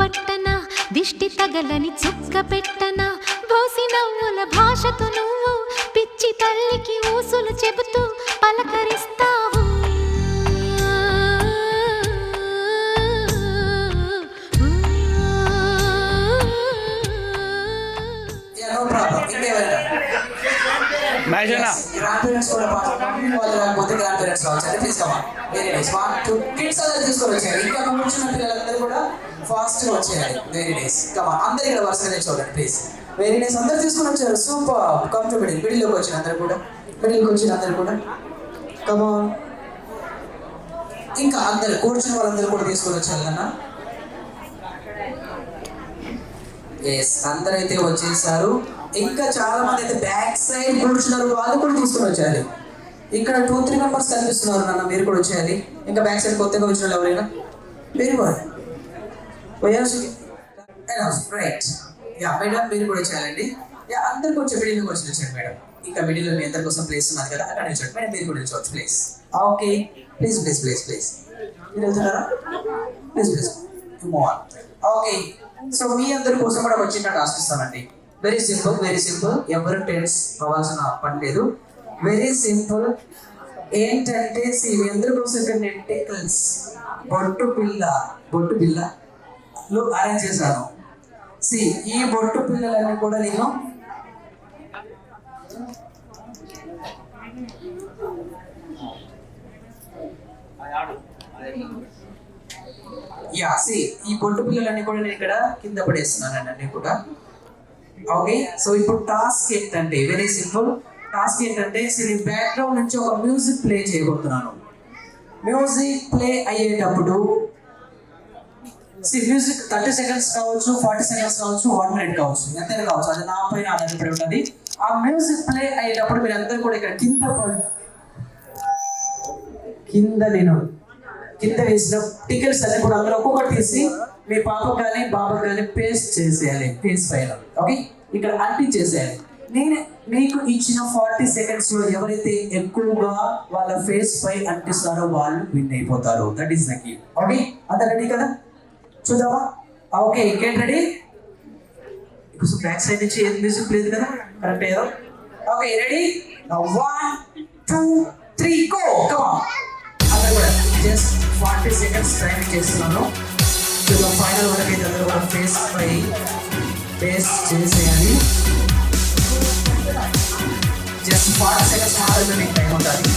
పట్టన దిష్టి తగలని చుక్క పెట్టన భోసి నవ్వుల భాషతో నువ్వు పిచ్చి తల్లికి ఊసులు చెబుతూ పలకరిస్తావు. అందరు ఇక్కడ వరుసగా చూడండి ప్లీజ్. Very nice. అందరు తీసుకొని వచ్చారు. సూపర్. Come to middle. మిడిల్లోకి వచ్చిన అందరు కూడా, మిడిల్కి వచ్చిన అందరు కూడా కమాన్. ఇంకా అందరు కూర్చున్న వాళ్ళందరూ కూడా తీసుకొని వచ్చారు అన్న. ఎస్, అందరైతే వచ్చేసారు. ఇంకా చాలా మంది అయితే బ్యాక్ సైడ్ కూర్చున్నారు, వాళ్ళు కూడా తీసుకొని వచ్చారు. ఇక్కడ 2-3 మెంబర్స్ కనిపిస్తున్నారు నాన్న, మీరు కూడా వచ్చేయాలి. ఇంకా బ్యాక్ సైడ్ కొత్తగా వచ్చిన వాళ్ళు ఎవరైనా? Very good. Right. Yeah madam, మీరు కూడా వచ్చేయాలండి. యా, అందరు కొంచెం మిడిల్లోకి వచ్చి మేడం. ఇంకా మిడిల్లో మీ అందరి కోసం ప్లేస్ ఉన్నది కదా, అక్కడ నిల్చోండి మేడం. మీరు కూడా నిల్చోవచ్చు please. Okay, please please please please. మీరు వెళ్తున్నారా? Please please okay. సో మీ అందరి కోసం కూడా ఒక చిన్న టాస్క్ ఇస్తానండి. Very simple, very simple. ఎవరు టెన్స్ అవ్వాల్సిన పని లేదు. Very simple. ఏంటంటే మీ అందరి కోసం ఇక్కడ నేను టెక్నిక్స్ బొట్టు పిల్లలు అరేంజ్ చేశాను. ఈ బొట్టు పిల్లలన్నీ కూడా నేను ఈ బొట్టు పిల్లలన్నీ కూడా నేను ఇక్కడ కింద పడేస్తున్నాను అన్ని కూడా. ఓకే, సో ఇప్పుడు టాస్క్ ఏంటంటే వెరీ సింపుల్. టాస్క్ ఏంటంటే నేను బ్యాక్గ్రౌండ్ నుంచి ఒక మ్యూజిక్ ప్లే చేయబోతున్నాను. మ్యూజిక్ ప్లే అయ్యేటప్పుడు మ్యూజిక్ 30 సెకండ్స్ కావచ్చు, 40 సెకండ్స్ కావచ్చు, 1 మినిట్ కావచ్చు, ఎంతైనా కావచ్చు. అది నా పైన ఆధారపడి ఉంటుంది. ఆ మ్యూజిక్ ప్లే అయ్యేటప్పుడు మీరు అందరూ కూడా ఇక్కడ కింద వేసిన టికెట్స్ అన్ని కూడా అందరూ ఒక్కొక్కటి తీసి మీ పాపకు కానీ బాబాకు కానీ పేస్ట్ చేసేయాలి ఫేస్ పైన. ఓకే, ఇక్కడ అంటించేసేయాలి. నేను మీకు ఇచ్చిన 40 సెకండ్స్ లో ఎవరైతే ఎక్కువగా వాళ్ళ ఫేస్ పై అంటిస్తారో వాళ్ళు విన్ అయిపోతారు. That is the key. Okay, అంత రెడీ కదా? చూద్దామా? ఓకే, ఇంకేంటి రెడీ? ఇప్పుడు బ్యాక్ సైడ్ నుంచి ఏం మ్యూజిక్ లేదు కదా, కరెక్ట్ ఏదో. Okay, ready? 1 2 3 go. Come on. అందరూ కూడా జస్ట్ 40 సెకండ్స్ టైం చేస్తున్నాను. ఫైనల్ వరకు అయితే అందరూ కూడా ఫేస్ పై పేస్ట్ చేసేయాలి. జస్ట్ 40 సెకండ్స్ మాత్రమే మీకు టైం ఉంటుంది.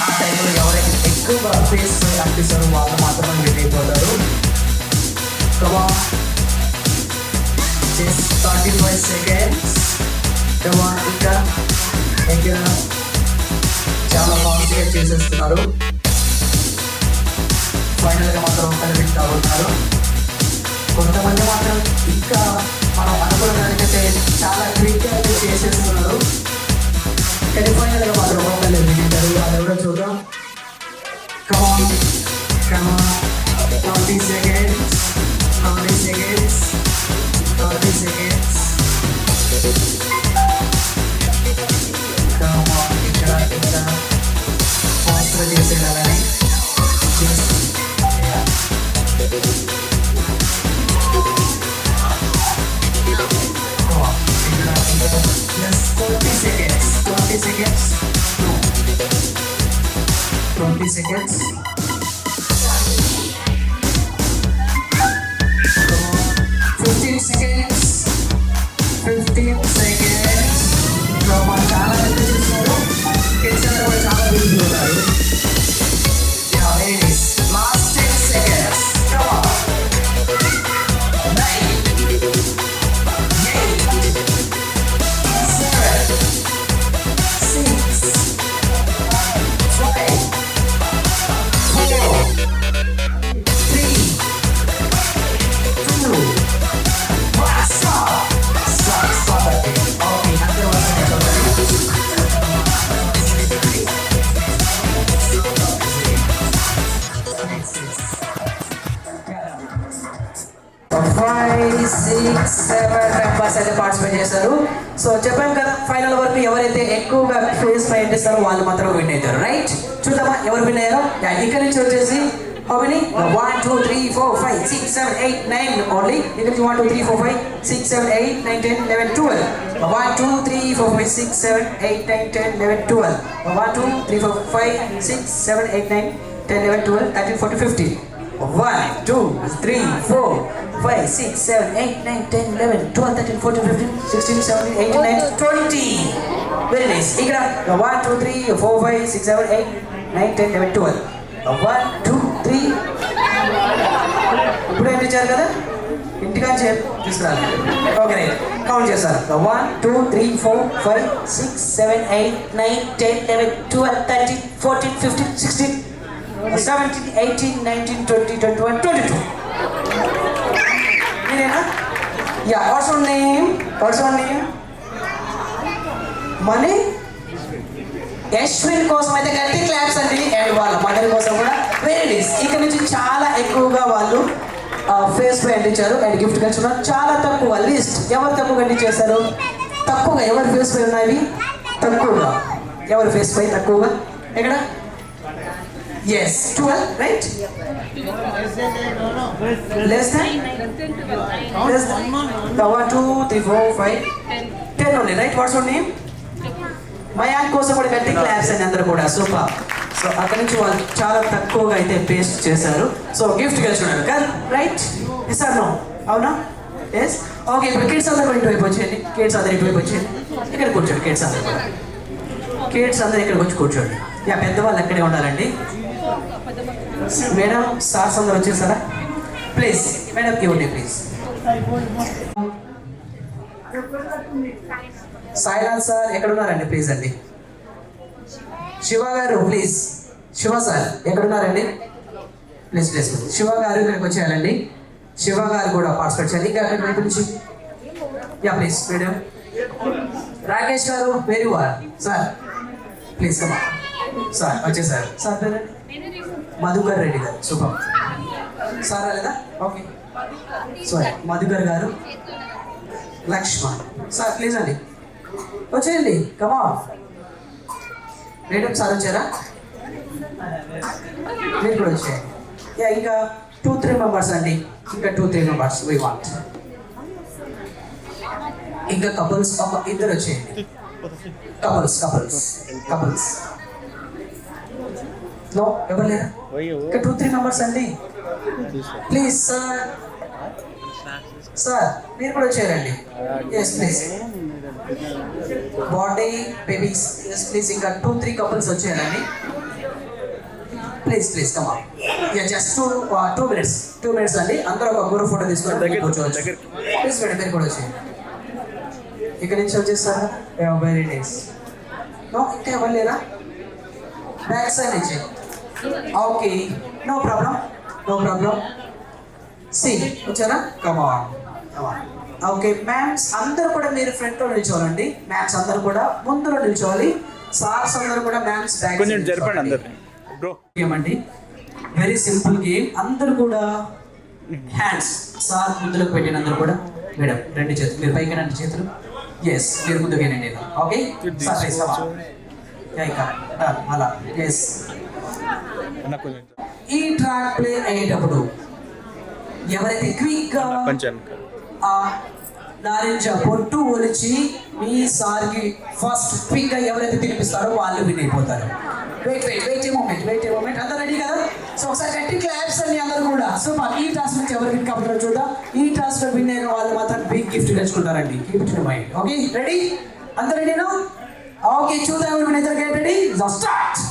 ఆ టైంలో ఎవరైతే ఎక్కువగా ఫేస్ పై అనిపిస్తారో వాళ్ళు మాత్రమే విన్ అయిపోతారు. Come on, just 35 seconds. Come on. ఇంకా చాలా ఫాస్ట్గా చేసేస్తున్నారు. ఫైనల్గా మాత్రం ఒకరు అవుతున్నారు. కొంతమంది మాత్రం ఇంకా మనం అనుకున్న దానికంటే చాలా క్విక్గా చేసేస్తున్నారు. కానీ ఫైనల్గా మాత్రం ఒకరు వింటారు. అది కూడా చూద్దాం. కమాన్ 20 సెకండ్స్. కమాన్, ఇక్కడ ఫాస్ట్గా చేసేయాలని. Twenty seconds. 15 seconds. చాలా చేస్తున్నారు. కిచెన్ కూడా చాలా బిజీ ఉన్నారు. Last 10 seconds. Come on. 9 8 7 6 5 4 3 2 1. Stop. Okay, అందరూ మెంబర్స్ అయితే పార్టిసిపేట్ చేశారు. సో చెప్పాం కదా, ఫైనల్ వరకు ఎవరైతే ఎక్కువగా ఫేస్ పై అంటిస్తారో వాళ్ళు మాత్రం విన్ అవుతారు. రైట్, చూద్దామా ఎవరు విన్ అయ్యారో. ఇక్కడ నుంచి వచ్చేసి How many? 1, 2, 3, 4, 5, 6, 7, 8, 9 only. You can 1, 2, 3, 4, 5, 6, 7, 8, 9, 10, 11, 12. 1, 2, 3, 4, 5, 6, 7, 8, 9, 10, 11, 12. 1, 2, 3, 4, 5, 6, 7, 8, 9, 10, 11, 12, 13, 14, 15. 1, 2, 3, 4, 5, 6, 7, 8, 9, 10, 11, 12, 13, 14, 15, 16, 17, 18, 19, 20. Very nice. Here, 1, 2, 3, 4, 5, 6, 7, 8, 9, 10, 11, 12. 1, 2, 3. ఇప్పుడు ఏం ఇచ్చారు కదా ఇంటికా తీసుకురాలి. ఓకే రైట్ కౌంట్ చేస్తారు. 1, 2, 3, 4, 5, 6, 7, 8, 9, 10, 11, 12, 13, 14, 15, 16, 17, 18, 19, 20, 21, 22. మీరేనా? Yeah what's your name? Watts your name? Money Yashwin కోసం అయితే గట్టి క్లాప్స్ అండి. అండ్ వాళ్ళ మదర్ కోసం కూడా వెరీ నైస్. ఇక్కడ నుంచి చాలా ఎక్కువగా వాళ్ళు ఫేస్ పై అందించారు అండ్ గిఫ్ట్ కలుసుకున్నారు. చాలా తక్కువ లిస్ట్ ఎవరు తక్కువ అందించేశారు? తక్కువగా ఎవరు ఫేస్ పై ఉన్నాయి? తక్కువగా ఎవరు ఫేస్ పై తక్కువగా? ఎక్కడ? Yes 12 right. Less than 1, 2, 3, 4, 5, 10 only right. What's your name? Mayank కోసం కూడా గట్టి క్లాప్స్ అని అందరూ కూడా సూపర్. సో అక్కడి నుంచి వాళ్ళు చాలా తక్కువగా అయితే పేస్ట్ చేశారు. సో గిఫ్ట్ గెలుచుకున్నారు కదా రైట్? Yes or no? అవునా? ఎస్. ఓకే ఇప్పుడు కిడ్స్ అందరూ ఇటువైపు వచ్చేయండి. కిడ్స్ అందరూ ఇటువైపు వచ్చేయండి. ఇక్కడ కూర్చోండి. కిడ్స్ అందరూ కూడా కిడ్స్ అందరూ ఇక్కడికి వచ్చి కూర్చోండి. యా పెద్దవాళ్ళు అక్కడే ఉండాలండి. మేడం సార్స్ అందరూ వచ్చేసారా? ప్లీజ్ మేడంకి ఇవ్వండి ప్లీజ్. సాయిలాల్ సార్ ఎక్కడ ఉన్నారండి? ప్లీజ్ అండి. శివ గారు ప్లీజ్. శివ సార్ ఎక్కడ ఉన్నారండి? ప్లీజ్ ప్లీజ్ శివ గారు ఇక్కడికి వచ్చేయాలండి. శివ గారు కూడా పార్టిసిపేట్ చేయాలి. ఇంకా అక్కడ వైపు నుంచి యా ప్లీజ్ మేడం. రాకేష్ గారు వెరీ వార్ సార్ ప్లీజ్ కమా సార్ వచ్చేసారు. సార్ పేరు మధుకర్ రెడ్డి గారు సూపర్. సార్ రాలేదా? ఓకే సారీ మధుకర్ గారు లక్ష్మణ్ సార్ ప్లీజ్ అండి వచ్చేయండి. కమా మేడం సార్ వచ్చారా? మీరు కూడా వచ్చేయండి. యా ఇంకా 2-3 మెంబర్స్ అండి. ఇంకా 2-3 మెంబర్స్ వీ వాంట్. ఇంకా కపుల్స్ ఇద్దరు వచ్చేయండి. కపుల్స్ కపుల్స్ కపుల్స్ నో ఎవరు లేరా? ఇంకా 2-3 మెంబర్స్ అండి. ప్లీజ్ సార్ సార్ మీరు కూడా వచ్చేయారండి. ఎస్ ప్లీజ్ బాడీ బేబీస్ ఎస్ ప్లీజ్ ఇంకా 2-3 కపుల్స్ వచ్చేయారండి. Please please come on. Yeah just 2 minutes అండి. అందరూ ఒక గ్రూప్ ఫోటో తీసుకొని కూర్చోవచ్చు. ప్లీజ్ మేడం మీరు కూడా వచ్చేయండి. ఇక్కడ నుంచి వచ్చేస్తారా? Very nice. నో ఇంకా ఎవరు లేరా? బ్యాక్ సైడ్ నుంచి okay no problem no problem. సి వచ్చారా? కమ్ ఆన్ ఓకే మ్యామ్స్ అందరూ కూడా మీరు ఫ్రంట్ లో నిల్చోవాలండి. మ్యామ్స్ అందరూ కూడా ముందులో నిల్చోవాలి. సార్స్ అందరూ కూడా మ్యామ్స్ బ్యాక్ కొంచెం జరపండి అందరూ బ్రో. గేమ్ అండి వెరీ సింపుల్ గేమ్. అందరూ కూడా హ్యాండ్స్ సార్ ముందులోకి పెట్టిన అందరూ కూడా మేడం 2 చేతులు మీరు పైకి 2 చేతులు. ఎస్ మీరు ముందుకేనండి. Okay sir please come on. అలా ఎస్. ఈ ట్రాక్ ప్లే అయ్యేటప్పుడు ఎవరైతే క్విక్ గా ఆ నారింజ పొట్టు ఒలిచి మీ సార్కి ఫస్ట్ క్విక్ గా ఎవరైతే తినిపిస్తారో వాళ్ళు విన్ అయిపోతారు. వెయిట్ ఏ మూమెంట్ అందరూ రెడీ కదా? సో ఒకసారి గట్టి క్లాప్స్ అండి అందరూ కూడా. సో ఈ టాస్క్ నుంచి ఎవరు విన్ కాబోతారో చూద్దాం. ఈ టాస్క్ లో విన్ అయిన వాళ్ళు మాత్రం బిగ్ గిఫ్ట్ తెచ్చుకుంటారండి. Gift mind okay ready? అందరూ రెడీనా? ఓకే చూద్దాం ఎవరు విన్ అవుతారు. Get ready start.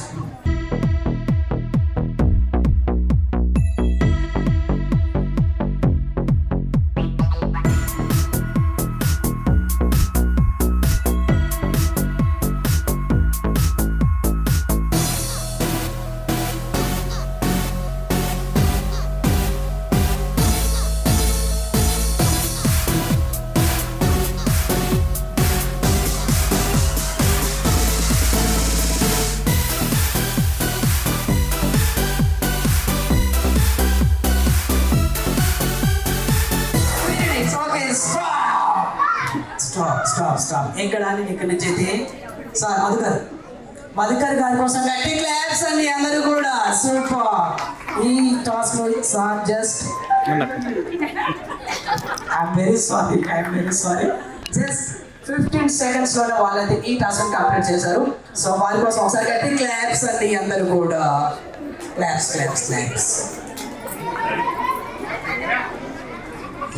స్టాప్. ఎక్కడ నుంచి అయితే సార్ మధుకర్ మధుకర్ గారి కోసం గట్టి క్లాప్స్ అండి అందరూ కూడా. సూపర్. ఈ టాస్క్ లో sir just I'm very sorry just 15 seconds లోనే వాళ్ళైతే ఈ టాస్క్ కంప్లీట్ చేశారు. సో వారి కోసం ఒకసారి గట్టి క్లాప్స్ అండి అందరూ కూడా. Claps.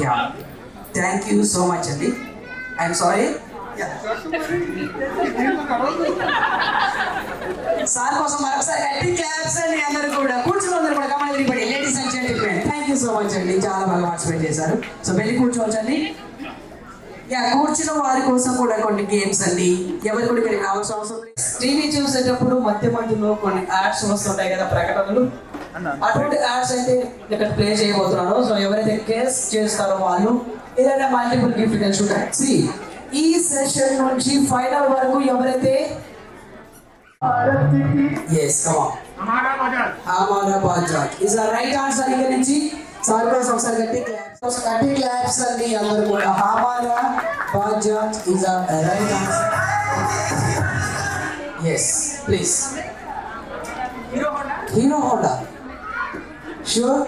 Yeah thank you so much అండి. I'm sorry. సార్ కోసం మరొకసారి గట్టి క్లాప్స్ అండి అందరూ కూడా. కూర్చుని కూడా గమనించండి ladies and gentlemen. Thank you so much అండి, చాలా బాగా పార్టిసిపేట్ చేశారు. సో వెళ్ళి కూర్చోవచ్చండి. యా కూర్చున్న వారి కోసం కూడా కొన్ని గేమ్స్ అండి. ఎవరు కూడా ఇక్కడ కావాల్సిన అవసరం లేదు. టీవీ చూసేటప్పుడు మధ్యలో కొన్ని యాడ్స్ వస్తుంటాయి కదా, ప్రకటనలు. అటువంటి యాడ్స్ అయితే ఇక్కడ ప్లే చేయబోతున్నాను. సో ఎవరైతే గెస్ చేస్తారో వాళ్ళు ఏదైనా మల్టిపుల్ గిఫ్ట్ గెలుచుకుంటారు. ఈ సెషన్ నుంచి ఫైనల్ వరకు ఎవరైతే yes come on हमारा Bajaj is the right answer. ఇక్కడ నుంచి సార్ కోసం ఒకసారి గట్టి క్లాప్స్ అండి అందరూ కూడా. हमारा Bajaj is the right answer. yes please. Hero Honda sure.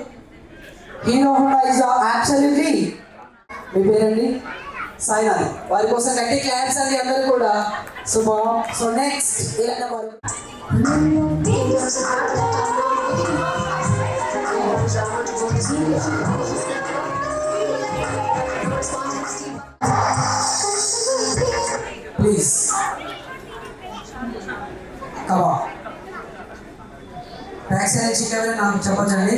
Hero Honda is absolutely. మీ పేరండి సాయినాథ్. వారి కోసం గట్టి క్లాప్స్ అండి అందరూ కూడా. సో నెక్స్ట్ ఇలాంటి వారు please come back side chicken నాకు చెప్పచ్చండి.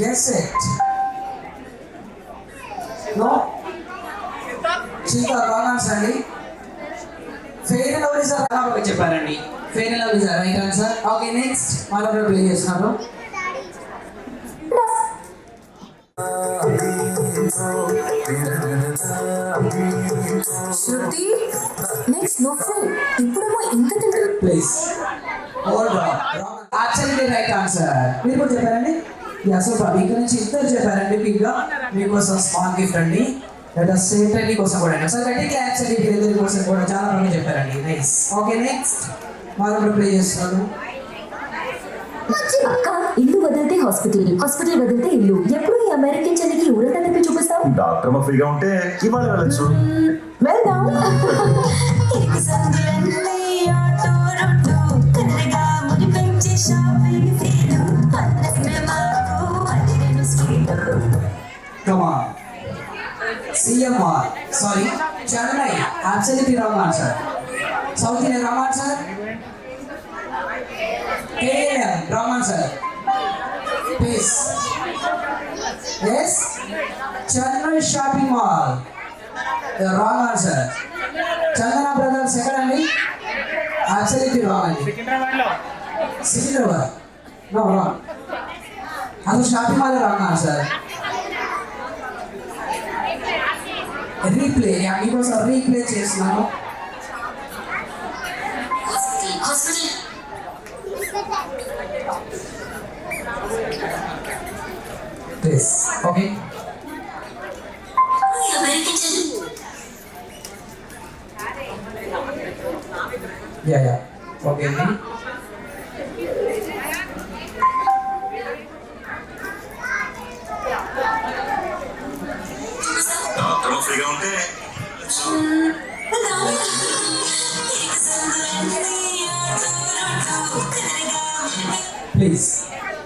Guess it. నో చీకా రాంగ్ ఆన్సర్ అండి. ఫెయిర్ అండ్ లవ్లీ సార్ అలాగే చెప్పారండి. Fair and Lovely sir right answer. Okay next మనం ప్లే చేస్తున్నారు. శృతి నెక్స్ట్ నో ఫుల్ ఇప్పుడేమో ఇంత తింటారు. Please hold actually right answer. మీరు కూడా చెప్పారండి. సూపర్. మీకు నుంచి ఇద్దరు చెప్పారండి. మీకోసం స్మాల్ గిఫ్ట్ అండి. సేటర్లీ కోసం కూడా సో గట్టి క్లాప్స్ అండి వీళ్ళిద్దరి కోసం కూడా. చాలా బాగా చెప్పారండి. నైస్. ఓకే నెక్స్ట్ మనం ప్లే చేస్తున్నాను. అక్క ఇల్లు వదిలితే హాస్పిటల్ వదిలితే ఇల్లు. ఎప్పుడు ఈ అమెరికన్ చెల్లికి ఊరంతా తిప్పి చూపిస్తావు? డాక్టర్ మా ఫ్రీగా ఉంటే ఇవాళ వెళ్ళచ్చు. వెళ్దాం. Come on. CMR. Sorry. Chennai. Absolutely wrong answer. South Indian wrong answer. KLM wrong answer. Please. Yes. Chennai Shopping Mall. The wrong answer. Chandana Brothers second అండి. Absolutely wrong అండి. సికింద్రాబాద్. No wrong. అది shopping mall wrong answer. Replay మీకోసం replay చేస్తున్నాను. Please okay. Yeah okay అండి. Doctor ఫ్రీగా ఉంటే please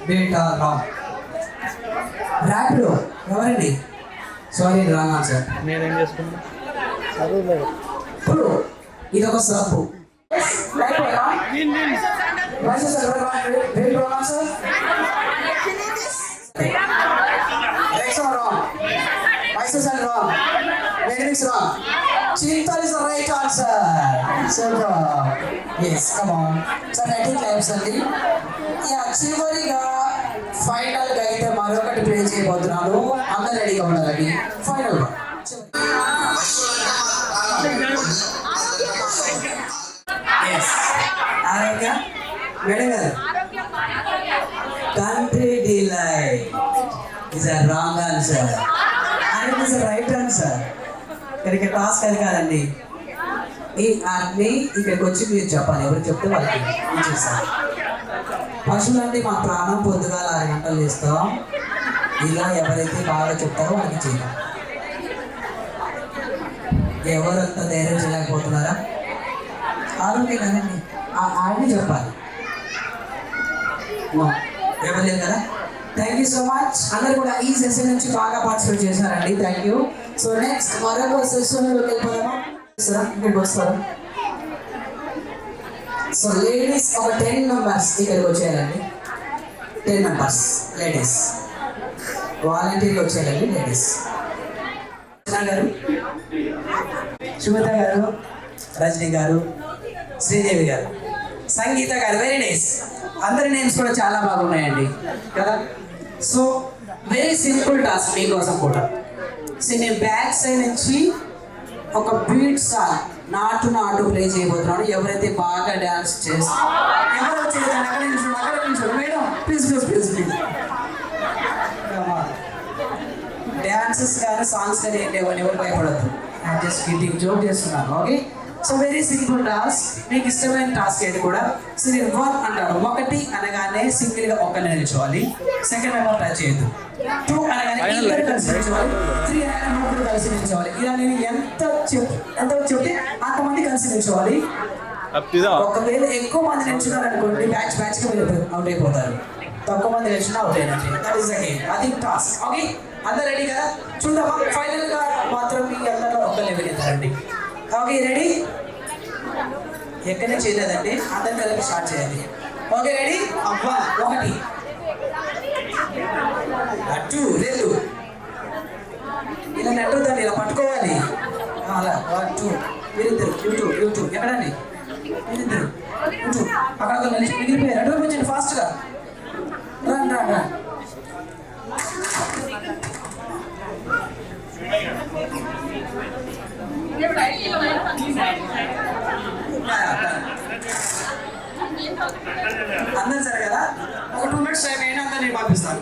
date or wrong. Rapido ఎవరండి? Sorry wrong answer. నేనేం చేసుకున్నా ఇప్పుడు ఇది ఒక సబ్బు. Chintal is the right answer. So, yes, come on. So, 90 claps అండి. చివరిగా ఫైనల్ గా అయితే మరొకటి ప్లే చేయబోతున్నాను. అందరు రెడీగా ఉండాలండి. ఫైనల్ గా ఆరోగ్య మేడం గారు. Country delight is a wrong answer. And it is a right answer. ఇక్కడికి టాస్క్ అది కాదండి. ఈ అన్ని ఇక్కడికి వచ్చి మీరు చెప్పాలి. ఎవరు చెప్తే వాళ్ళకి ఇచ్చేస్తారు. పశువులు అంటే మా ప్రాణం పొద్దుగా 6 గంటలు చేస్తాం. ఇలా ఎవరైతే బాగా చెప్తారో వాళ్ళకి చేయాలి. ఎవరంత ధైర్యం చేయలేకపోతున్నారా? ఆరోగ్యం కదండి, ఆయనే చెప్పాలి. ఎవరు లేదు కదా. Thank you so much. అందరు కూడా ఈ సెషన్ నుంచి బాగా పార్టిసిపేట్ చేశారండి. Thank you. సో నెక్స్ట్ మరొక సెషన్లోకి వెళ్ళిపోదామా? ఇక్కడికి వస్తారా? సో లేడీస్ ఒక 10 మెంబర్స్ ఇక్కడికి వచ్చేయాలండి. 10 మెంబర్స్ లేడీస్ వాలంటీర్గా వచ్చేయాలండి. లేడీస్ గారు, సుమిత గారు, రజనీ గారు, శ్రీదేవి గారు, సంగీత గారు, వెరీ నైస్. అందరి నేమ్స్ కూడా చాలా బాగున్నాయండి కదా. సో వెరీ సింపుల్ టాస్క్ మీకోసం కూడా. సో నేను బ్యాక్ సైడ్ నుంచి ఒక బీట్ సాంగ్ నాటు ప్లే చేయబోతున్నాను. ఎవరైతే బాగా డ్యాన్స్ చేస్తారు, ఎవరు చేయాలి? అక్కడ నిమిషం madam, please please please please. Dances కానీ సాంగ్స్ కానీ ఏంటి ఎవరు భయపడద్దు. జస్ట్ కిడ్డింగ్, జోక్ చేస్తున్నాను. Okay. So very simple task. మీకు ఇష్టమైన టాస్క్ ఏంటి కూడా. సో నేను 1 అంటాను. 1 అనగానే సింగిల్ గా ఒకరిని నిల్చోవాలి. సెకండ్ మెంబర్ టచ్ చేయొద్దు. 2 అనగానే ఇద్దరు కలిసి నిల్చోవాలి. 3 అనగానే 3 కలిసి నిల్చోవాలి. ఇలా నేను ఎంత చెప్తే అంతమంది కలిసి నిల్చోవాలి. ఒకవేళ ఎక్కువ మంది నిల్చున్నారు అనుకోండి, బ్యాచ్ గా అవుట్ అయిపోతారు. తక్కువ మంది నిల్చున్నా అవుట్ అయినట్టు. That is the game. అది టాస్క్. ఓకే, అందరు రెడీ కదా? చూద్దామా? ఫైనల్ గా మాత్రం మీ అందరిలో ఒకరిని వెళ్తారండి. Okay, ready? ఎక్కడే చేయలేదండి, అందరి కలిపి స్టార్ట్ చేయాలి. Okay, ready? అబ్బా, 1 2 2 ఇలా నెట్టొద్దండి, ఇలా పట్టుకోవాలి. అలా 1 2 మీరిద్దరు యూ2 ఎక్కడండి? మీరిద్దరు యూ2 అక్కడ మిగిలిపోయారు. అటు వచ్చండి ఫాస్ట్గా. రన్. అందరు సరే కదా? ఒక 2 minutes టైం అయినా అందరు నేను పంపిస్తాను.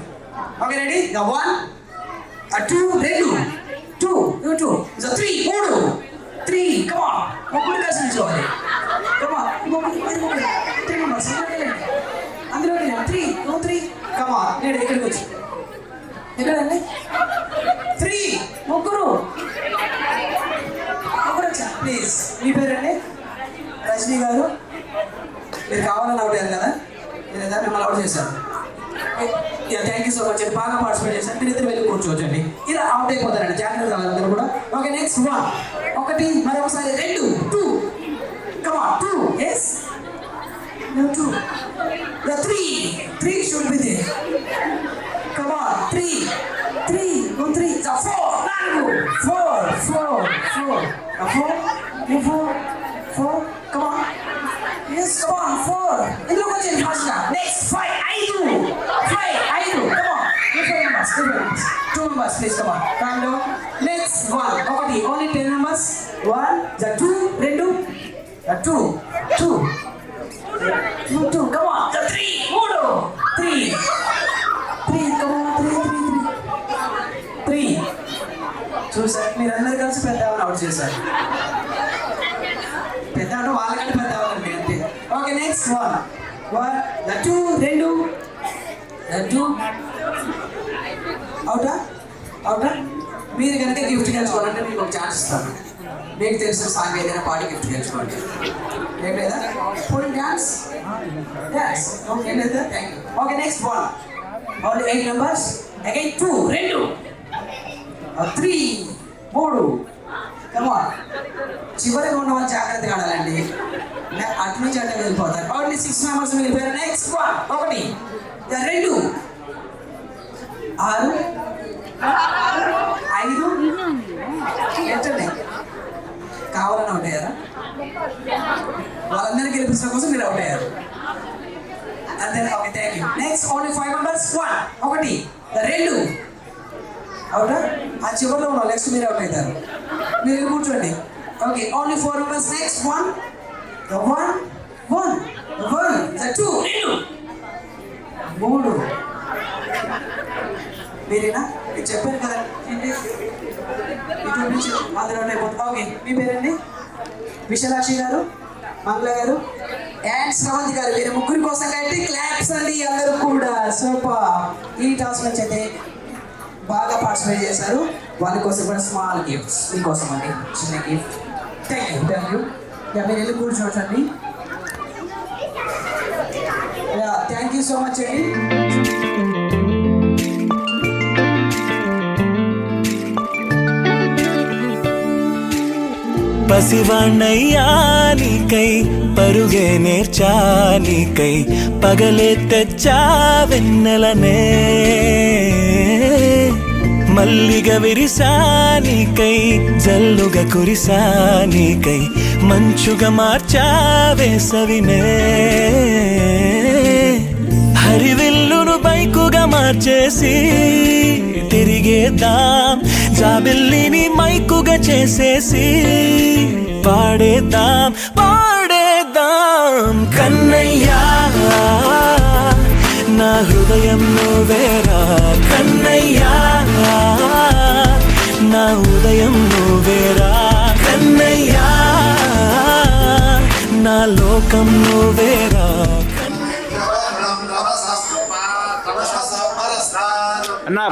Okay, ready? 1 2 2 2 3 3 కమాన్. ముగ్గురు కలిసి నిల్చోవాలి. కమాన్, అందులో 3 కమాన్. నేను ఇక్కడికి వచ్చి ఎక్కడండి? 3 ముగ్గురు వచ్చా ప్లీజ్. మీ పేరండి? రజనీ గారు. మీరు కావాలని అవుట్ అయ్యారు కదా, మీరు ఏదైనా మిమ్మల్ని అవుట్ చేశారు. థ్యాంక్ యూ సో మచ్ అండి, బాగా పార్టిసిపేట్ చేశారు. మీరు ఇద్దరు వెళ్ళి కూర్చోవచ్చండి. ఇలా అవుట్ అయిపోతారండి, జాగ్రత్త అందరూ కూడా. ఓకే, నెక్స్ట్ 1 మరొకసారి 2 కమాన్ 2 yes 2 the 3 should be there. Come on, 3 the 4 come on. Yes, come on, 4 ఇందులోకి వచ్చేది ఫాస్ట్గా. Next 5 come on. 2 members please, come on, calm down. Next 1 only 10 members. 1 the 2 come on. The 3 come on. 3 చూసారు, మీరు అందరు కలిసి పెద్దవాళ్ళని out చేశారు. పెద్ద అంటే వాళ్ళకంటే పెద్దవాళ్ళండి అంతే. Okay, next 1 the 2 అవుటా. మీరు కనుక గిఫ్ట్ గెలుచుకోవాలంటే మీకు ఒక ఛాన్స్ ఇస్తాను. మీకు తెలిసిన సాంగ్ ఏదైనా పాడి గిఫ్ట్ గెలుచుకోండి. ఏం లేదా? Full dance. ఓకే లేదా? Thank you. Okay, next 1 only 8 members. Again 2 3 కమాన్. చివరిగా ఉన్న వాళ్ళు జాగ్రత్తగా ఆడాలండి, అటు నుంచి అట్లా వెళ్ళిపోతారు. ఓన్లీ 6 members వెళ్ళిపోయారు. నెక్స్ట్ 1 2 6 5 ఏంటండి కావాలని అవుట్ అయ్యారా? వాళ్ళందరినీ గెలిపించడం కోసం మీరు అవుట్ అయ్యారు అంతే. Okay, thank you. Next only 5 members. 1 2 అవునా? ఆ చివరిలో ఉన్న నెక్స్ట్ మీరు అవుట్ అవుతారు. మీరు కూర్చోండి. Okay, only 4 members. నెక్స్ట్ 1 2 3 మీరేనా? మీకు చెప్పాను కదా ఏంటి, ఇటు నుంచి అందులో అయిపోతుంది. ఓకే, మీ పేరండి? విశాలాక్షి గారు, మంగళ గారు అండ్ శ్రవంతి గారు, వీరి ముగ్గురి కోసం కట్టి క్లాప్స్ అండి అందరూ కూడా. సూపర్. ఈ టాస్క్ నుంచి అయితే బాగా పార్టిసిపేట్ చేశారు. వాళ్ళ కోసం కూడా స్మాల్ గిఫ్ట్స్ మీకోసం అండి, చిన్న గిఫ్ట్. Thank you. మీరు వెళ్ళి కూర్చోవచ్చండి. థ్యాంక్ యూ సో మచ్ అండి. పసివాణ్ణయ్యా నీకై పరుగే నేర్చా నీకై పగలే తెచ్చా వెన్నెలనే మల్లిగ విరిసా నీకై జల్లుగా కురిసా నీకై మంచుగా మార్చా వేసవినే హరివిల్లును బైకుగా మార్చేసి తిరిగేద్దాం జాబిల్లిని మైకుగా చేసేసి పాడేద్దాం కన్నయ్యా నా హృదయం నువ్వేరా కన్నయ్యా నా ఉదయం నువ్వేరా కన్నయ్యా నా లోకం నువ్వేరా. అన్నా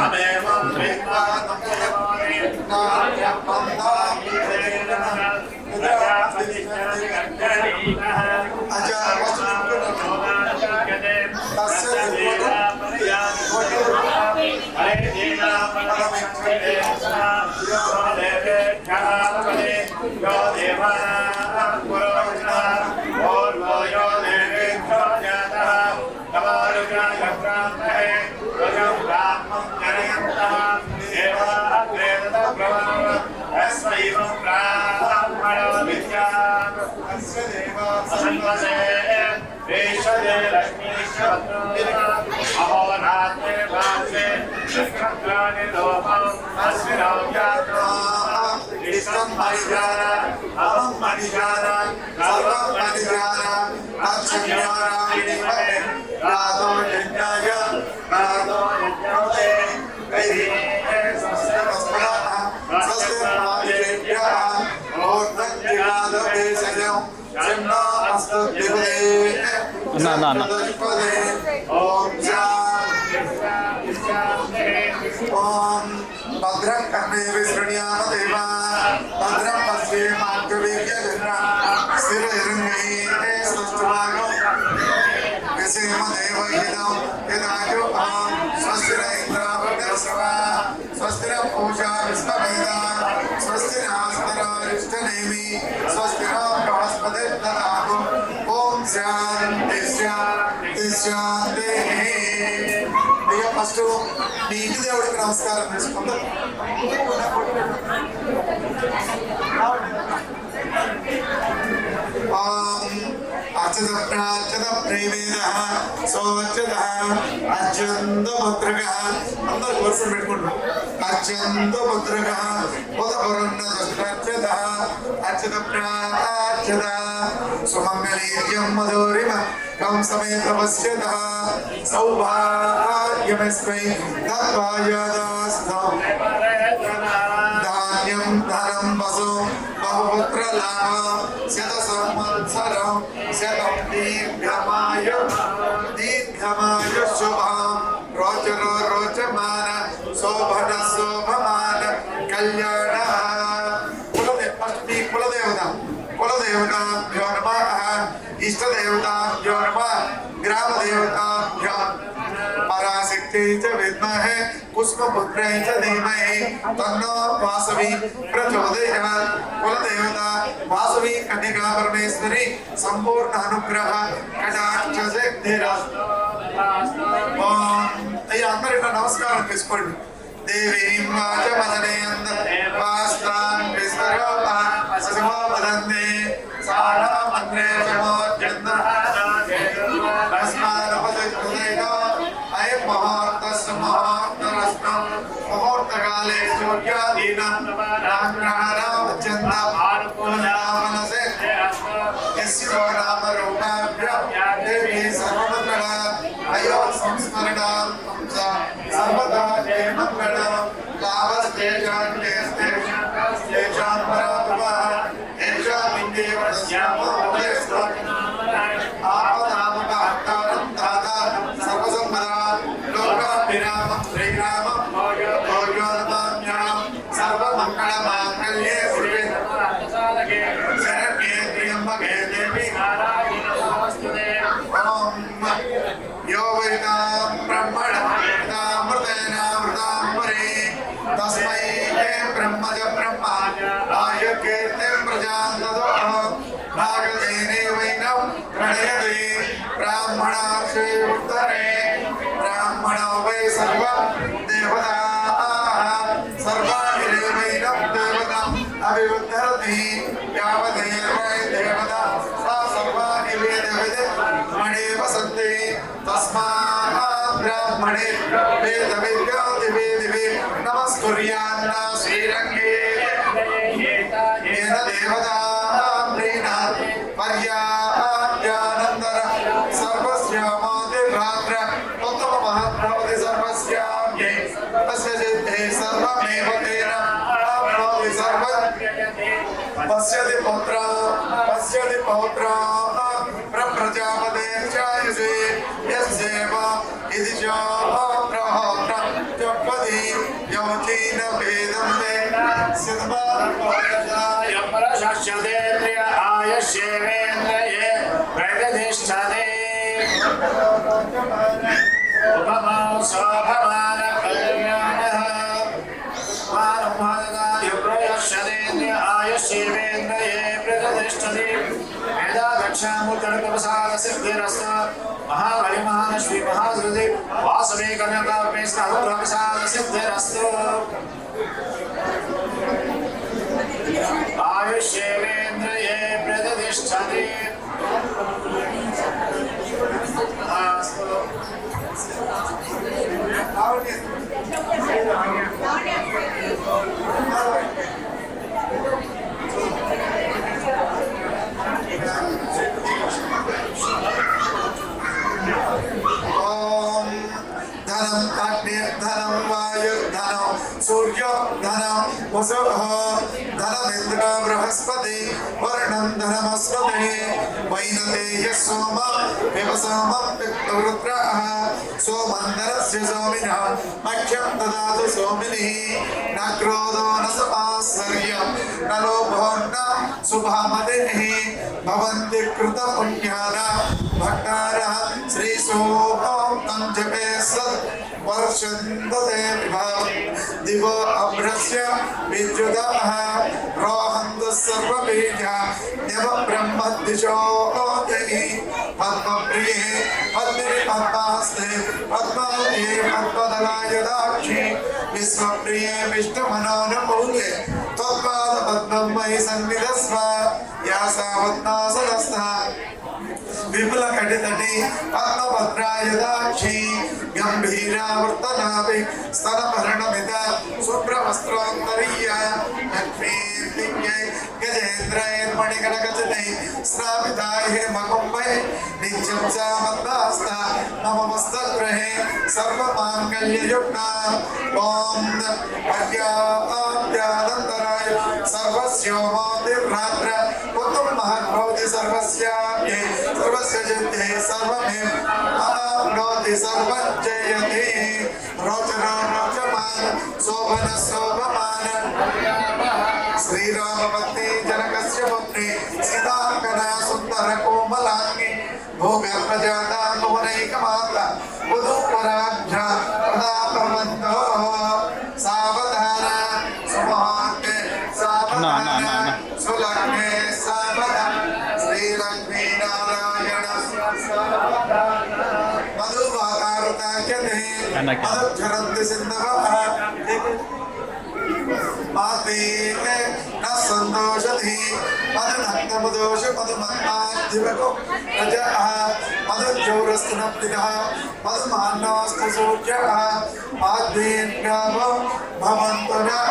భద్రం కన్నే విశ్రణ్యామ దేవా భద్రం పశ్యే మార్గవీర్యజన్రా స్థిరయిరంగై సృష్టిభాగం విసేమ దేవహిదం యదాజో అహం స్వస్తిర ఇంద్రావృతస్వ స్వస్తిర పూజా విశ్వవేద స్వస్తిరాస్తరారిష్టనేమి స్వస్తిర బృహస్పతి దదాతు. ఓం శాంతి శాంతి శాంతి. అయ్యో ఫస్ట్ మీ ఇంటి దేవుడికి నమస్కారం చేసుకుందాం. అర్చత ప్రార్చత ప్రేమేన సోచత అత్యంత భద్రక అందరు కోసం పెట్టుకుంటాం. అత్యంత భద్రక ఉదపరున్న అర్చత అర్చత ప్రార్చత సుమంగళీర్యం మధురిమ కంసమేత పశ్యత సౌభాగ్యమస్మై దత్వాయదాస్తం ధాన్యం ధనం వసు బహుపుత్ర లాభ శత సంవత్సరం శతం దీర్ఘమాయు శుభం రోచరో రోచమాన శోభన శోభమాన కళ్యాణ. కులదేవతాభ్యో నమః ఇష్టదేవతాభ్యో నమః గ్రామదేవతాభ్యో పరాశక్త్యై చ విద్మహే పుష్పపుత్రై చ ధీమహి తన్నో వాసవి ప్రచోదయాత్. కులదేవత వాసవి కన్యకా పరమేశ్వరి సంపూర్ణ అనుగ్రహ కటాక్ష సిద్ధిరస్తు. అయ్యా అందరూ ఇట్లా నమస్కారం చేసుకోండి. దేవీం వాచమదనేంద వాస్తాం విశ్వరూపా సజమో వదంతే సారా మంత్రే చమోర్జంద తస్మాదపదైనో అయం మహోర్తస్య మహోర్తరస్తం ముహూర్తకాలే సూర్యాదీనం నాగ్రహారావచ్చంద మనసే యస్యో నామ రూపాభ్యాం దేవీ సర్వమంగళ అయో సంస్మరణాం సర్వదా జయ మంగళం లాభస్తేజాం తేజాం పరాభవ తేజాం ఇందేవ श्रीरामं भोजोदताम्यां सर्वमङ्गलमाङ्गल्ये शिवे शरण्ये त्र्यम्बके देवी नारायणनमोस्तुते ॐ यो वैनां ब्रह्मणामृतेनामृताम्बरे तस्मै हे ब्रह्मज ब्रह्मा आयुर्कीर्तिं प्रजां ददोः नागदेने वैनं प्रणयते ब्राह्मणार्षे उत्तरे ब्राह्मणो वै सर्वं देवताः सर्वाणि वैनं देवताम् अभिवृद्धरति यावदेवै देवता सा सर्वाणि वेदविदमणेव सन्ति तस्मात् ब्राह्मणे वेदविद्या दिवे दिवे नमस्कुर्यान्न श्रीरङ्गे येन देवता प्रीणात् पर्याप्यानन्दर सर्वस्यामादिरात्र उत्तममहद्भवति सर्वस्याम्ये तस्य सिद्धे सर्वमेव तेन आप्नोति सर्वं पश्यति पौत्रा प्रजापतेर्चायुषे यस्यैव इति च प्रहोत्र चपदि योचीन भेदं वेद सिद्धाय परशस्यतेन्द्रिय आयुष्येवेन्द्रिये प्रतिष्ठते उपमा शोभमान कल्याणः मानवाय प्रयस्यतेन्द्रिय आयुष्येवेन्द्रिये प्रतिष्ठते वेदा दक्षामुत्तरकपसाद सिद्धिरस्तु महाबलिमहानश्वी महाश्रुति वासवे कन्यकापे स्नातुप्रसाद सिद्धिरस्तु आयुष्येवेन्द्रिये प्रतिष्ठते धनम अग्निर्धनम वायुर्धनम सूर्योधनम वसुः धनमिन्द्र बृहस्पति वर्णं धनमस्पति वैनतेय सोम विवसोमं पितृरुद्रः सोमन्दरस्य सोमिनः मह्यं ददातु सोमिनिः न क्रोधो न समाश्चर्यं न लोभो न शुभामतिः भवन्ति कृतपुण्यानां भक्तारः श्रीसोमं जपे सत् वर्षन्दते विभावं दिवो अभ्रस्य विद्युतः रोहन्तु सर्वबीजा देव ब्रह्मद्विषो देहि पद्मप्रिये पद्मिनि पद्मास्ते पद्मावती पद्मदलायदाक्षि विश्वप्रिये विष्णुमनोनुकूले त्वत्पादपद्मं मयि सन्निधस्व या सावत्नासनस्था विपुल कटितटी पद्मभद्रायदाक्षी गंभीरावर्तनाभि स्तनभरणमिता शुभ्रवस्त्रोत्तरीया लक्ष्मीर्दिव्यै गजेन्द्रैर्मणिकनकचितैः स्नापिताय हेमकुम्भैः नित्यं चामन्दास्ता मम मस्तग्रहे सर्वमाङ्गल्ययुक्ता ॐ पर्याप्यानन्तराय सर्वस्योमादिर्रात्र उत्तममहद्भवति सर्वस्याप्ये सर्वस्य जिते सर्वमेव आप्नोति सर्वं जयति रोचनो रोचमान शोभन शोभमान श्रीरामपत्नी जनकस्य पुत्री सीताङ्गना सुन्दर कोमलाङ्गी भोगप्रजाता भुवनैकमाता वधूवराभ्या प्रदाभवन्तो सावधान सुमहान्ते सावधान सुलग्ने सावधान श्रीलक्ष्मीनारायण मधुभागारुताख्यते मधुक्षरन्ति सिन्धवः माते न सन्तोषति मदनन्दमदोष मधुमन्माद्धिवको रजः मधुज्योरस्तुनप्तितः मधुमान्नास्तु सूर्यः माद्वेन्द्रावो भवन्तु नः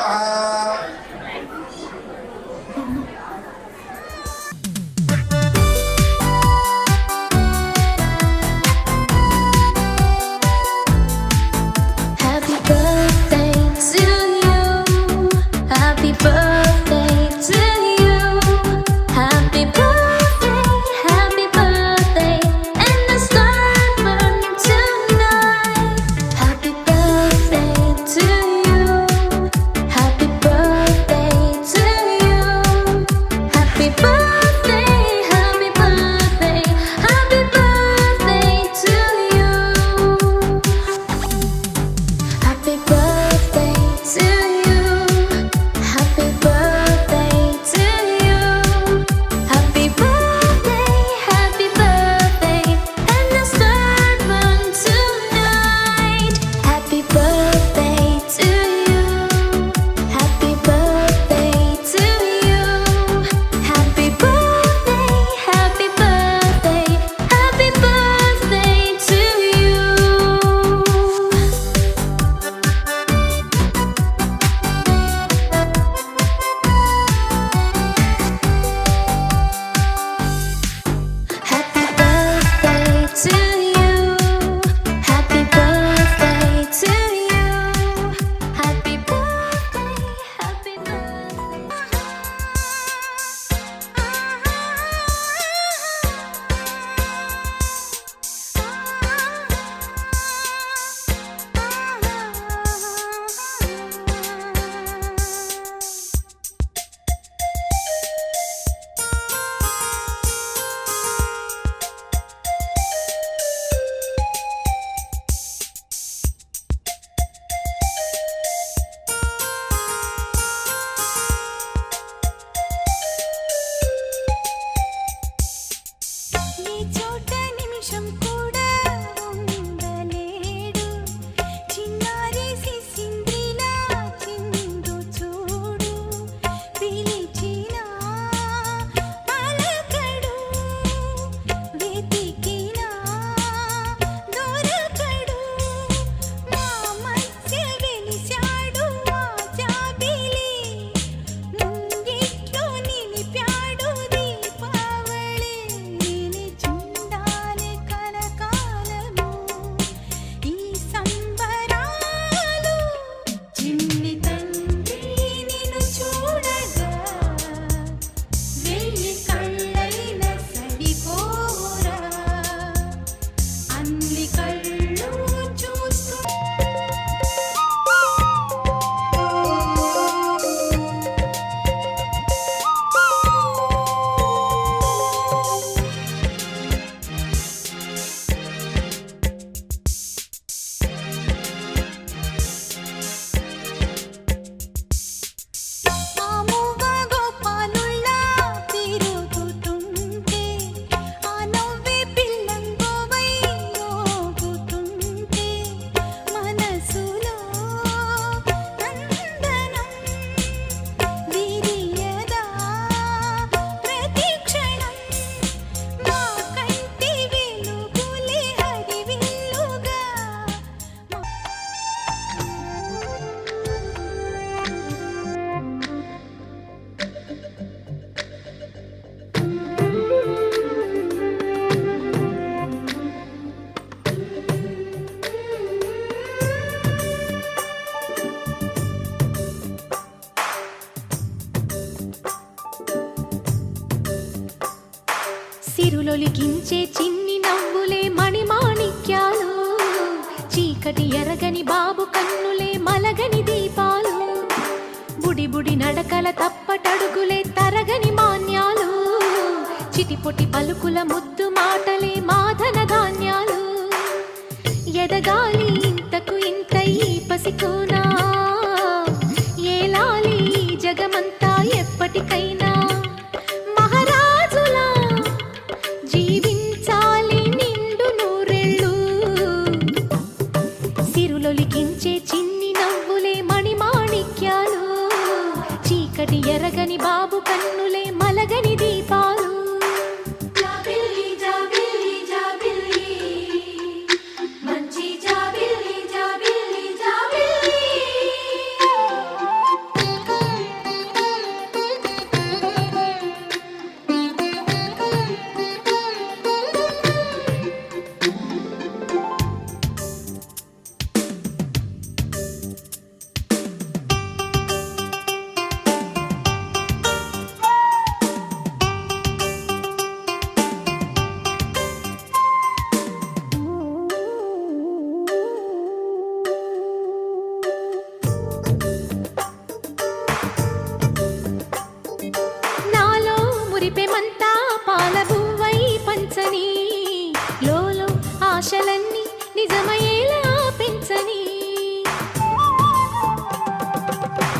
Happy birthday to you. Happy birthday to you. Happy birthday, and the stars burn tonight. Happy birthday సిరులొలికించే చిన్ని నవ్వులే మణిమాణిక్యాలు, చీకటి ఎరగని బాబు కన్నులే మలగని దీపాలు, బుడి బుడి నడకల తప్పటడుగులే తరగని మాన్యాలు, చిటిపొటి పలుకుల ముద్దు మాటలే మాధన ధాన్యాలు, ఎదగాలి ఇంతకు ఇంత ఈ పసికోనా, ఏలాలి ఈ జగమంతా ఎప్పటికైనా, మహారాజులా జీవించాలి నిండు నూరేళ్ళు, సిరులొలికించే చిన్ని నవ్వులే మణిమాణిక్యాలు, చీకటి ఎరగని బాబు కన్నులే మలగని దీపాలు. జాబిల్లి జాబిల్లి జాబిల్లి మంచి జాబిల్లి జాబిల్లి జాబిల్లి. నాలో మురిపెమంతా పాల బువ్వై పంచని, లోలో ఆశలన్నీ నిజమయ్యేలా పెంచని,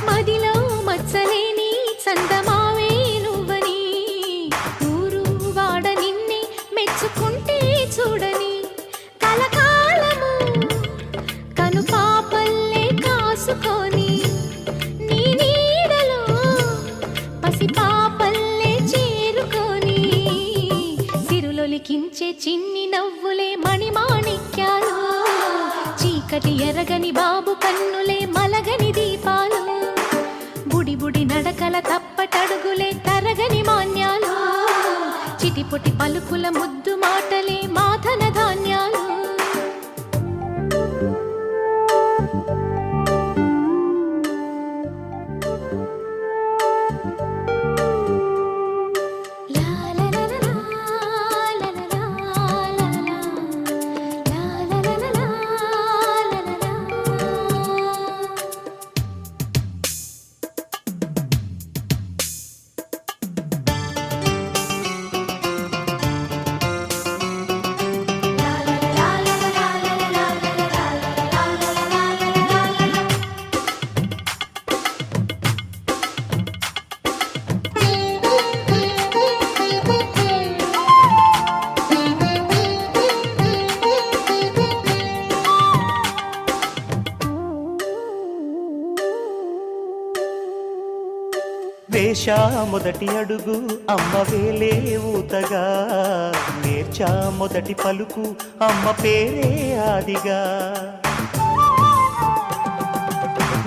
మదిలో మచ్చలేని చందమావే నువ్వని, ఊరు వాడ నిన్నే మెచ్చుకుంటే చూడని, కలకాలము కను పాపల్లే కాసుకొని, నీ నీడలో పసి పాపల్లే చేరుకొని, సిరులొలికించే చిన్ని నవ్వులే మణిమాణిక్యాలు, చీకటి ఎరగని బాబు కన్నులే మలగని దీపాలు, బుడి బుడి నడకల తప్పటడుగులే తరగని మాన్యాలు, చిటిపొటి పలుకుల ముద్దు మాటలే మాధన ధాన్యాలు. లా లా లా లా లా లా లా లా లా లా లా లా లా. వేశా మొదటి అడుగు అమ్మ వేలే ఊతగా, నేర్చా మొదటి పలుకు అమ్మ పేరే ఆదిగా,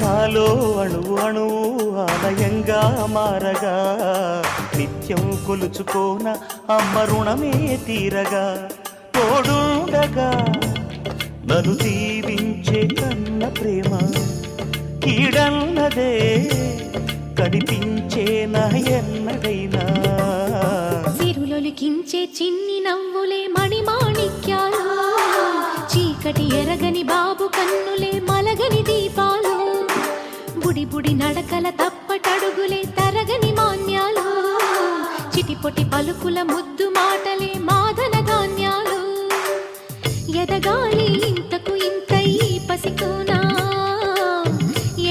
నాలో అణువు అణువు ఆలయంగా మారగా, నిత్యం కొలుచుకోన అమ్మ రుణమే తీరగా, తోడుండగా నన్ను దీవించే కన్న ప్రేమ కీడన్నదే కనిపించే నా ఎన్నడైనా, సిరులొలికించే చిన్ని నవ్వులే మణిమాణిక్యాలు, చీకటి ఎరగని బాబు కన్నులే మలగని దీపాలు, బుడి బుడి నడకల తప్పటడుగులే తరగని మాన్యాలు, చిటిపొటి పలుకుల ముద్దు మాటలే మాధన ధాన్యాలు, ఎదగాలి ఇంతకు ఇంత ఈ పసికోనా,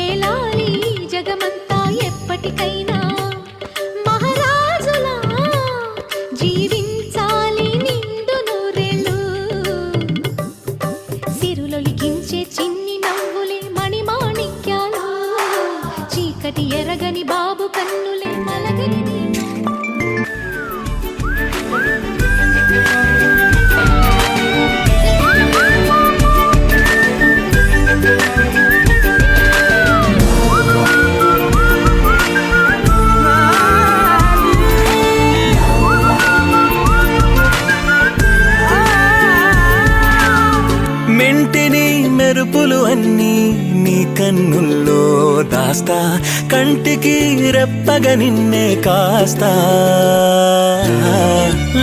ఏలాలి ఈ జగమంతా ఎప్పటికైనా, మహారాజులా జీవించాలి నిండు నూరేళ్ళు, సిరులొలికించే చిన్ని నవ్వులే మణిమాణిక్యాలు, చీకటి ఎరగని బాబు కన్నులే మలగని దీపాలు. నీ కన్నుల్లో దాస్తా, కంటికి రెప్పగా నిన్నే కాస్తా.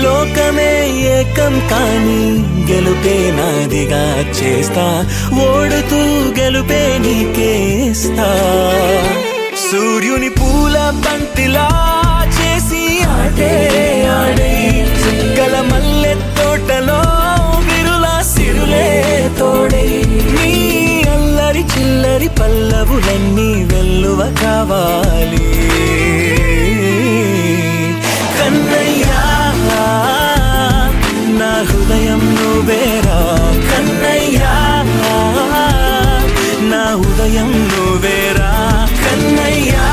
లోకమే ఏకం కాని గెలుపే నాదిగా చేస్తా, ఓడుతూ గెలుపే నీకేస్తా. సూర్యుని పూల బంతిలా చేసి ఆడే ఆడే, చుక్కల మల్లె తోటలో విరులా సిరులే తోడే. నీ అల్లరి చిల్లరి పల్లవులన్నీ వెల్లువ కావాలి. కన్నయ్యా నా హృదయం నువ్వేరా, కన్నయ్యా నా హృదయం నువ్వేరా, కన్నయ్యా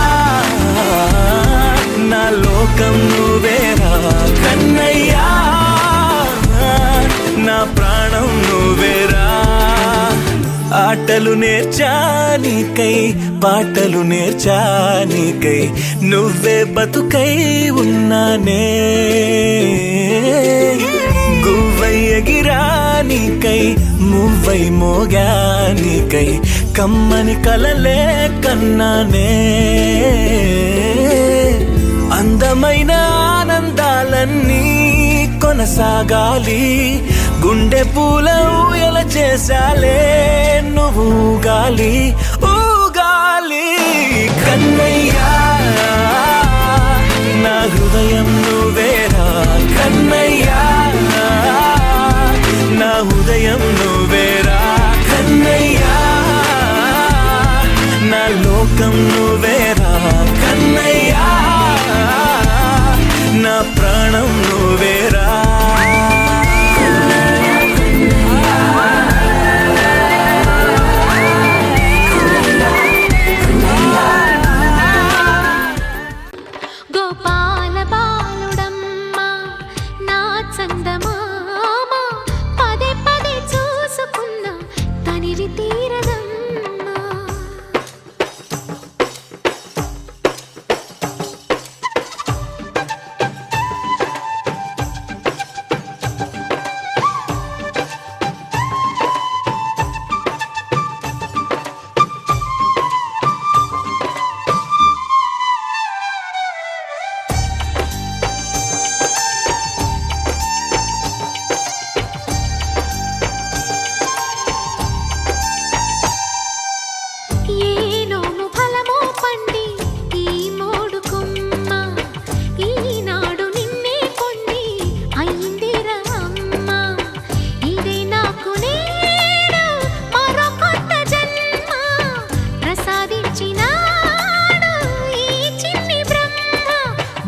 నా లోకం నువ్వేరా, కన్నయ్యా నా ప్రాణం నువ్వేరా. ఆటలు నేర్చానికై పాటలు నేర్చానికై, నువ్వే బతుకై ఉన్నానే. గువ్వై ఎగిరానికై మువ్వై మోగానికై, కమ్మని కలలే కన్నానే. అందమైన ఆనందాలన్నీ కొనసాగాలి, గుండె పూల ఊయల చేశాలే నువ్వు ఊగాలి ఊగాలి. కన్నయ్యా నా హృదయం నువ్వేరా, కన్నయ్యా నా హృదయం నువ్వేరా, కన్నయ్యా నా లోకం నువ్వేరా, కన్నయ్యా నా ప్రాణం నువ్వేరా. గోపాల బాలుడమ్మ నా చందమామ, పదే పదే చూసుకున్న తనివి తీరదమ్మా. ఏ నోము ఫలమో పండి ఈ మోడు కొమ్మ, ఈనాడు నిన్నే కొండి అయిందిరా అమ్మ. ఇదే నాకు నేడు మరో కొత్త జన్మ ప్రసాదించినాడు ఈ చిన్ని బ్రహ్మ.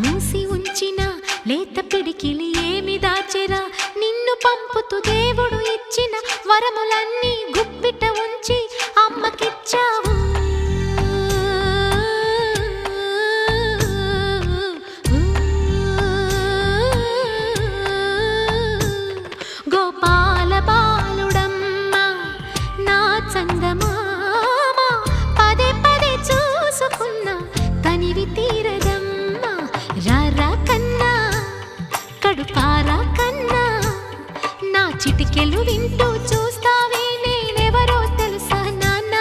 మూసి ఉంచిన లేత పిడికిలి ఏమి దాచెరా, నిన్ను పంపుతూ దేవుడు ఇచ్చిన వరములన్నీ గుప్పిట ఉంచి అమ్మకిచ్చావు. గోపాల బాలుడమ్మ నా చందమామ, పదే పదే చూసుకున్న తనివి తీరదమ్మ. రారా కన్నా కడుపారా కన్నా, నా చిటికెలు వింటూ చూస్తావే నేనెవరో తెలుసా నాన్న,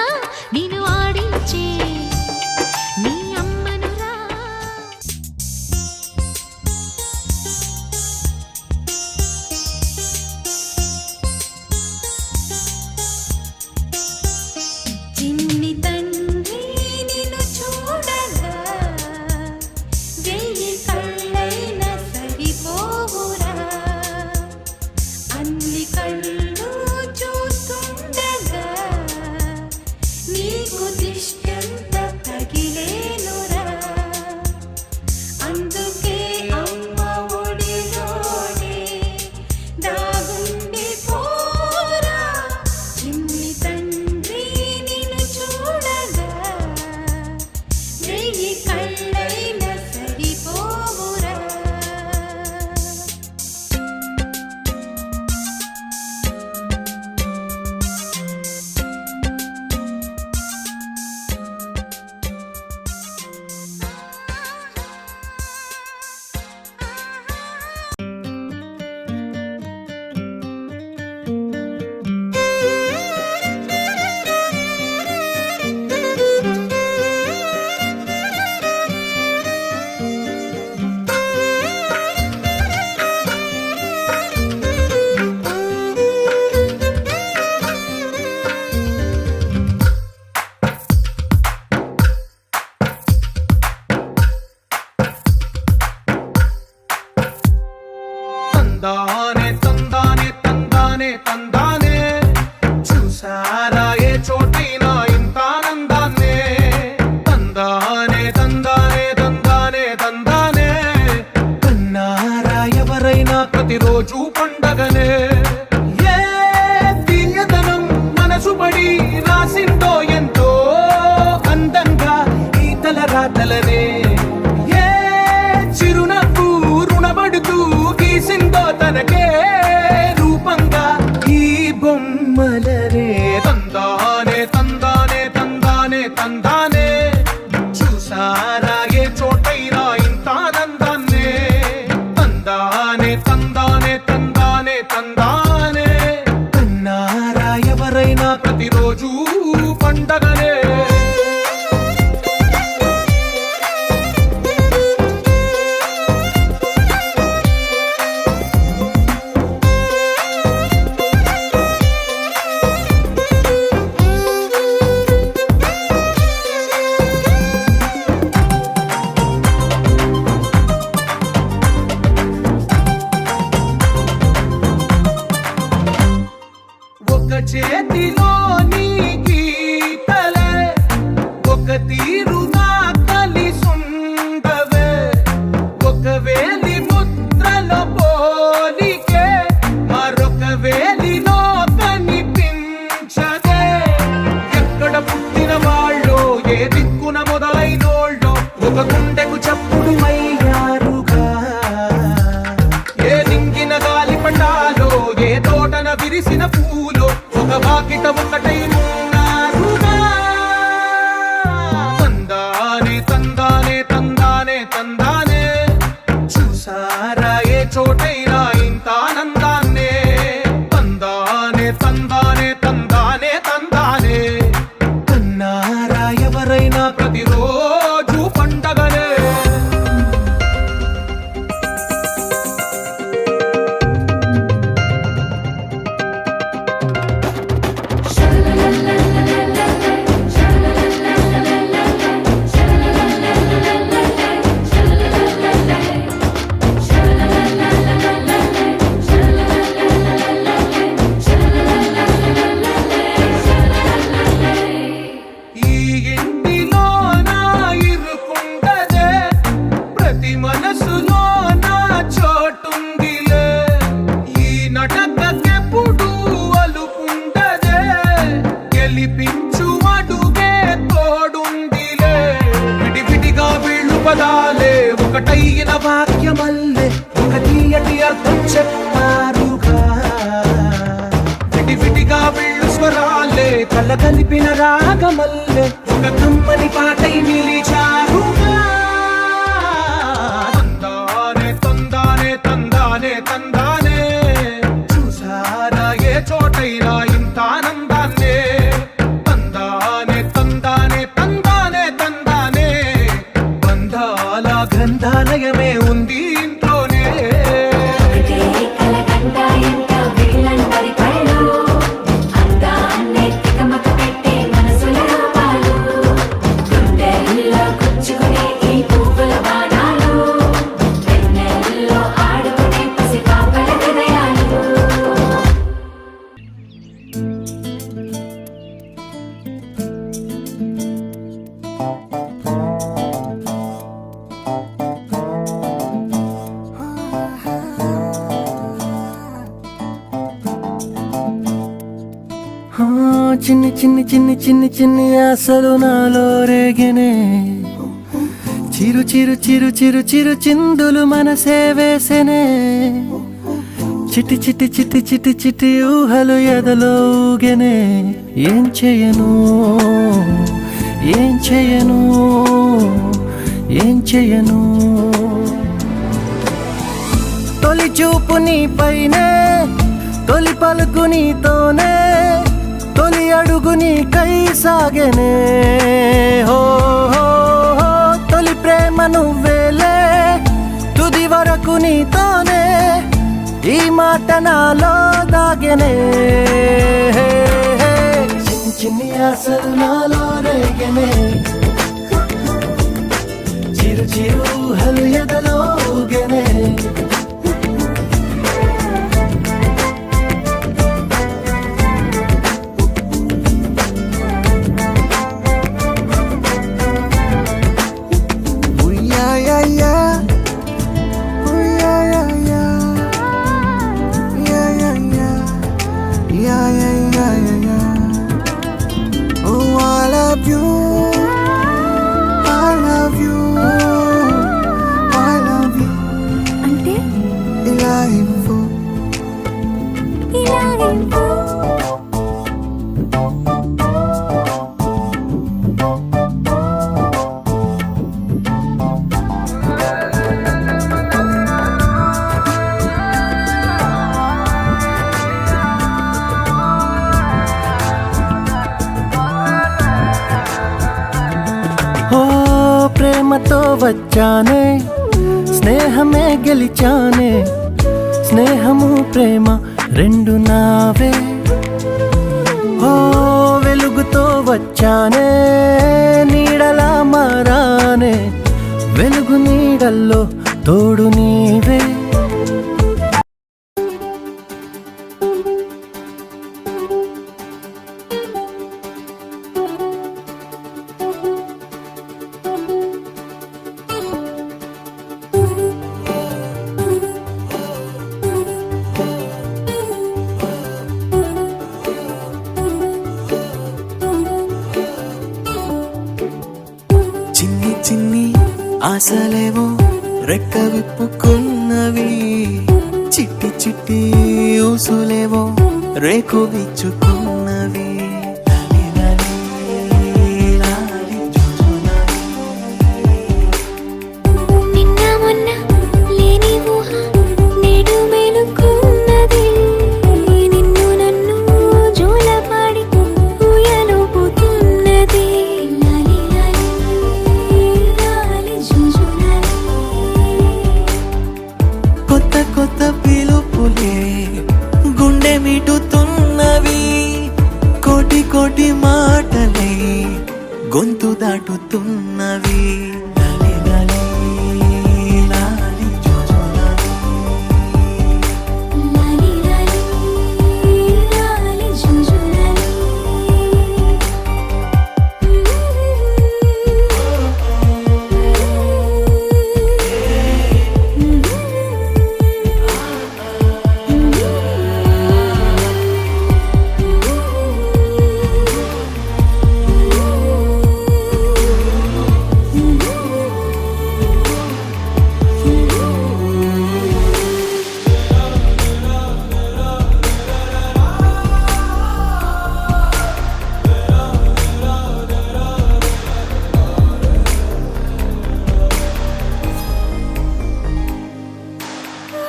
నేను ఆడించే నీ అమ్మనురా. చిన్ని తండ్రి నిన్ను చూడగా వెయ్యి కళ్ళైన సరిపోవురా, అన్ని కళ్ళు చూస్తుండగా నీకు దిష్టంత తగిలేనురా. అందుకే అమ్మ ఒడిలోనే దాగుండి పోరా, చిన్ని తండ్రి నిన్ను చూడగా వెయ్యి కళ్ళైన సరిపోవురా. ఒక గుండెకు చప్పుడు అయ్యారుగా. ఏ నింగిన గాలి పటాలో, ఏ తోటన విరిసిన పూలో, ఒక వాకిట ఒకటై ఉన్నారుగా. తందానే తందానే తందానే తందానే, చూసారా ఏ చోటైనా ఇంత ఆనందాన్నే. తందానే తందానే తందానే తందానే, కన్నారా ఎవరైనా ప్రతిరోజు పండగనే. ఈ ఇంటిలో నా ఇరుకుండదే, ప్రతి మనసులో నా చోటుందిలే. ఈ నటకెప్పుడు అలుపుండదే, గెలిపించు అడుగే తోడుందిలే. విడివిడిగా వీళ్ళు పదాలే ఒకటైన వాక్యమల్లే, ఒక తీయటి అర్థం చెప్పారుగా. విడివిడిగా వీళ్ళు స్వరాలే కల కలిపిన రాగమల్లే, ఒక కమ్మని పాటై నిలిచారుగా. తందానే తందానే తందానే తందానే, చూసారా ఏ చోటైనా ఇంత ఆనందాన్నే. తందానే తందానే తందానే తందానే, బంధాల గ్రంథాలయమే ఉంది ఇంట్లోనే. చిన్ని చిన్ని చిన్ని చిన్ని చిన్ని ఆశలు నాలో రేగినే, చిరు చిరు చిరు చిరు చిరు చిందులు మనసే వేసెనే. చిటి చిటి చిటి చిటి చిటి ఊహలు ఎదలో ఊగెనే. ఏం చేయను ఏం చేయను ఏం చేయను. తొలి చూపు నీ పైనే, తొలి పలుకు నీతోనే, తొలి అడుగు నీకై సాగెనే. హో హో హో, తొలి ప్రేమ నువ్వేలే, తుది వరకు నీతోనే, ఈ మాట నాలో దాగెనే. చిన్ని చిన్ని ఆశలు నాలో రేగెనే, చిరు చిరు ఊహలు ఎదలో ఊగెనే. అంటే ఇలా ఇవ్వు. ప్రేమతో వచ్చానే, స్నేహమే గెలిచానే. స్నేహము ప్రేమ రెండు నావే. ఓ వెలుగుతో వచ్చానే, నీడలా మారానే. వెలుగు నీడల్లో తోడు నీవే. చిన్ని చిన్ని ఆశలేవో రెక్క విప్పుకున్నవి, చిట్టి చిట్టి ఊసులేవో రేకు విచ్చుకున్నవి. లాలి లాలి జుజులాలి. నిన్న మొన్న లేని ఊహ నేడు మేలుకున్నది, నిన్ను నన్ను జోలపాడి ఊయలుపుతున్నది. లాలి లాలి లాలి జుజులాలి. కొత్త కొత్త పిలుపులే గుండె మిటుతున్నవి, కోటి కోటి మాటలే గొంతు దాటుతున్నవి. లాలి లాలి లాలి జుజులాలి. లాలి లాలి లాలి జుజులాలి.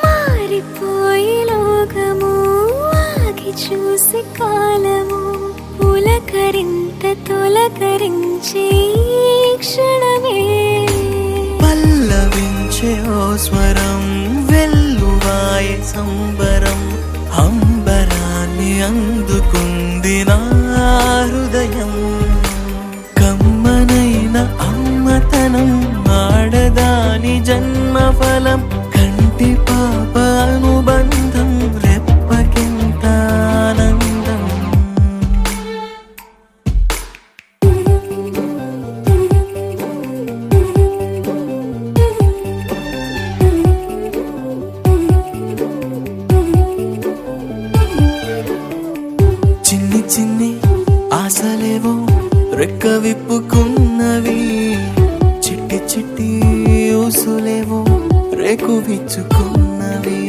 మారిపోయి లోకము ఆగి చూసి కాలము, పులకరింత తొలకరించే ఈ క్షణమే. పల్లవించే ఓ స్వరం వెల్లువాయ సంబరం, అంబరాన్ని అందుకుంది నా హృదయం. కమ్మనైన అమ్మతనం ఆడదాని జన్మఫలం, కంటి పాప అనుబంధం రెప్పకింత ఆనందం. చిన్ని చిన్ని ఆశలేవో రెక్క విప్పుకున్నవి, చిట్టి చిట్టి ఊసులేవో రేకు విచ్చుకున్నవి.